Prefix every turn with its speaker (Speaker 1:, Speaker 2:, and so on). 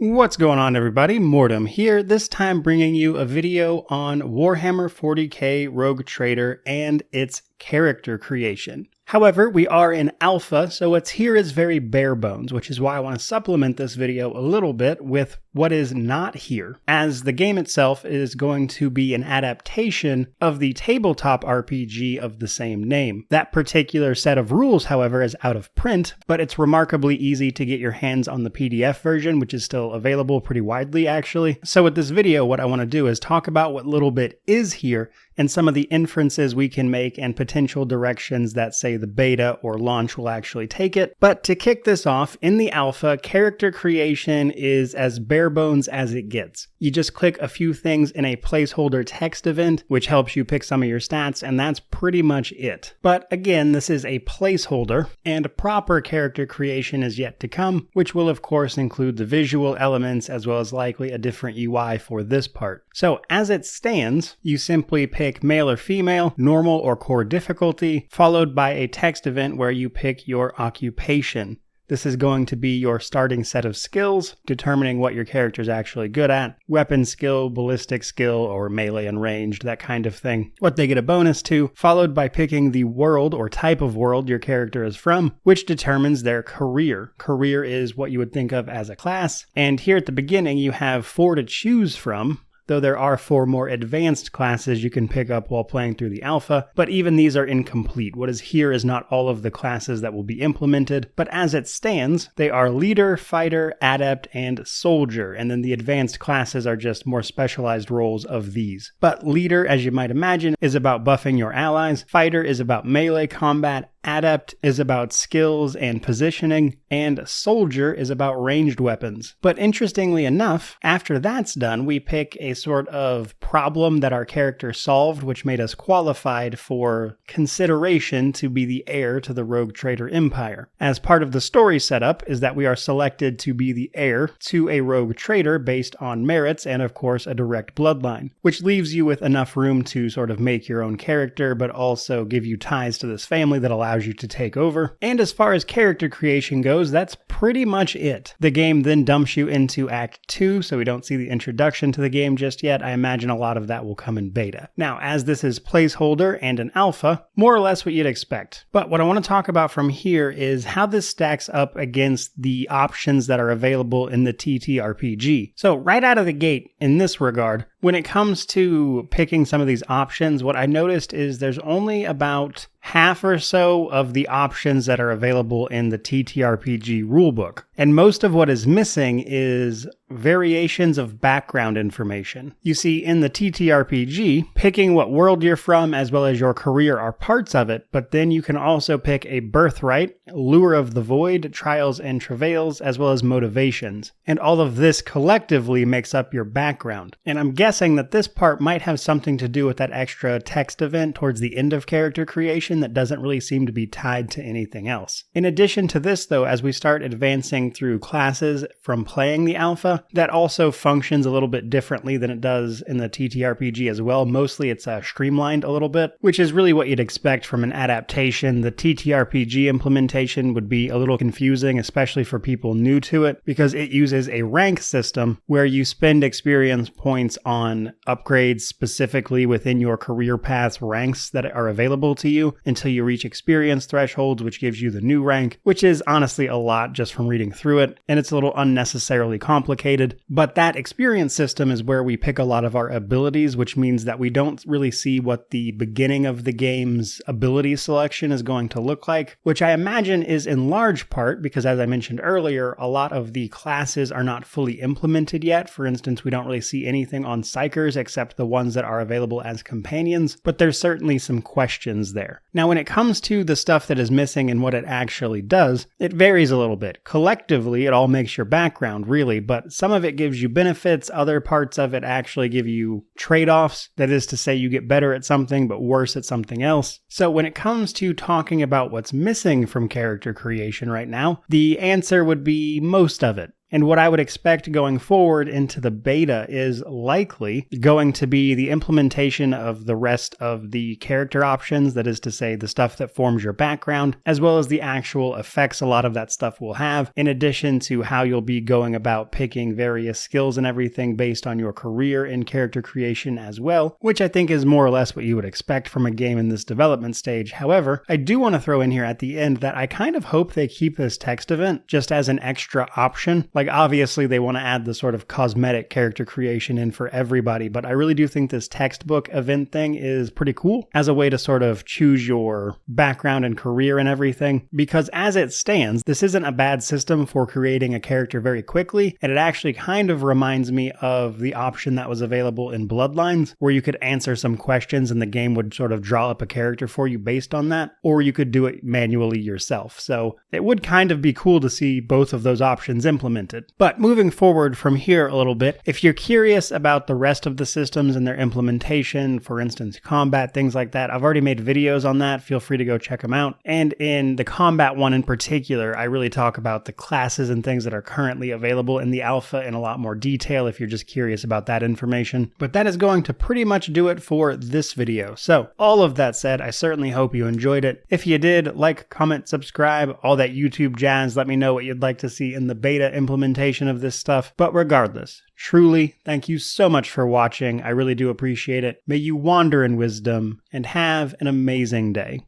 Speaker 1: What's going on, everybody? Mortem here, this time bringing you a video on Warhammer 40k Rogue Trader and its character creation. However, we are in alpha, so what's here is very bare bones, which is why I want to supplement this video a little bit with what is not here, as the game itself is going to be an adaptation of the tabletop RPG of the same name. That particular set of rules, however, is out of print, but it's remarkably easy to get your hands on the PDF version, which is still available pretty widely, actually. So with this video, what I want to do is talk about what little bit is here and some of the inferences we can make and potential directions that, say, the beta or launch will actually take it. But to kick this off, in the alpha, character creation is as bare bones as it gets. You just click a few things in a placeholder text event, which helps you pick some of your stats, and that's pretty much it. But again, this is a placeholder, and proper character creation is yet to come, which will of course include the visual elements as well as likely a different UI for this part. So as it stands, you simply pick male or female, normal or core difficulty, followed by a text event where you pick your occupation. This is going to be your starting set of skills, determining what your character is actually good at. Weapon skill, ballistic skill, or melee and ranged, that kind of thing. What they get a bonus to, followed by picking the world or type of world your character is from, which determines their career. Career is what you would think of as a class, and here at the beginning you have 4 to choose from, though there are 4 more advanced classes you can pick up while playing through the alpha, but even these are incomplete. What is here is not all of the classes that will be implemented, but as it stands, they are leader, fighter, adept, and soldier, and then the advanced classes are just more specialized roles of these. But leader, as you might imagine, is about buffing your allies, fighter is about melee combat, adept is about skills and positioning, and soldier is about ranged weapons. But interestingly enough, after that's done, we pick a sort of problem that our character solved, which made us qualified for consideration to be the heir to the Rogue Trader Empire. As part of the story setup is that we are selected to be the heir to a Rogue Trader based on merits and of course a direct bloodline, which leaves you with enough room to sort of make your own character, but also give you ties to this family that allows you to take over. And as far as character creation goes, that's pretty much it. The game then dumps you into Act 2, so we don't see the introduction to the game just yet. I imagine a lot of that will come in beta. Now, as this is placeholder and an alpha, more or less what you'd expect. But what I want to talk about from here is how this stacks up against the options that are available in the TTRPG. So right out of the gate, in this regard, when it comes to picking some of these options, what I noticed is there's only about half or so of the options that are available in the TTRPG rulebook. And most of what is missing is variations of background information. You see, in the TTRPG, picking what world you're from as well as your career are parts of it, but then you can also pick a birthright, lure of the void, trials and travails, as well as motivations. And all of this collectively makes up your background. And I'm guessing that this part might have something to do with that extra text event towards the end of character creation that doesn't really seem to be tied to anything else. In addition to this, though, as we start advancing through classes from playing the alpha, that also functions a little bit differently than it does in the TTRPG as well. Mostly it's streamlined a little bit, which is really what you'd expect from an adaptation. The TTRPG implementation would be a little confusing, especially for people new to it, because it uses a rank system where you spend experience points on upgrades specifically within your career path's ranks that are available to you until you reach experience thresholds, which gives you the new rank, which is honestly a lot just from reading through it, and it's a little unnecessarily complicated. But that experience system is where we pick a lot of our abilities, which means that we don't really see what the beginning of the game's ability selection is going to look like, which I imagine is in large part because, as I mentioned earlier, a lot of the classes are not fully implemented yet. For instance, we don't really see anything on psychers except the ones that are available as companions, but there's certainly some questions there. Now, when it comes to the stuff that is missing and what it actually does, it varies a little bit. Collectively, it all makes your background, really, but some of it gives you benefits, other parts of it actually give you trade-offs. That is to say, you get better at something but worse at something else. So when it comes to talking about what's missing from character creation right now, the answer would be most of it. And what I would expect going forward into the beta is likely going to be the implementation of the rest of the character options, that is to say the stuff that forms your background, as well as the actual effects a lot of that stuff will have, in addition to how you'll be going about picking various skills and everything based on your career in character creation as well, which I think is more or less what you would expect from a game in this development stage. However, I do want to throw in here at the end that I kind of hope they keep this text event just as an extra option. Like, obviously they want to add the sort of cosmetic character creation in for everybody, but I really do think this textbook event thing is pretty cool as a way to sort of choose your background and career and everything, because as it stands, this isn't a bad system for creating a character very quickly, and it actually kind of reminds me of the option that was available in Bloodlines, where you could answer some questions and the game would sort of draw up a character for you based on that, or you could do it manually yourself. So it would kind of be cool to see both of those options implemented. But moving forward from here a little bit, if you're curious about the rest of the systems and their implementation, for instance, combat, things like that, I've already made videos on that. Feel free to go check them out. And in the combat one in particular, I really talk about the classes and things that are currently available in the alpha in a lot more detail if you're just curious about that information. But that is going to pretty much do it for this video. So all of that said, I certainly hope you enjoyed it. If you did, like, comment, subscribe, all that YouTube jazz. Let me know what you'd like to see in the beta implementation of this stuff. But regardless, truly, thank you so much for watching. I really do appreciate it. May you wander in wisdom and have an amazing day.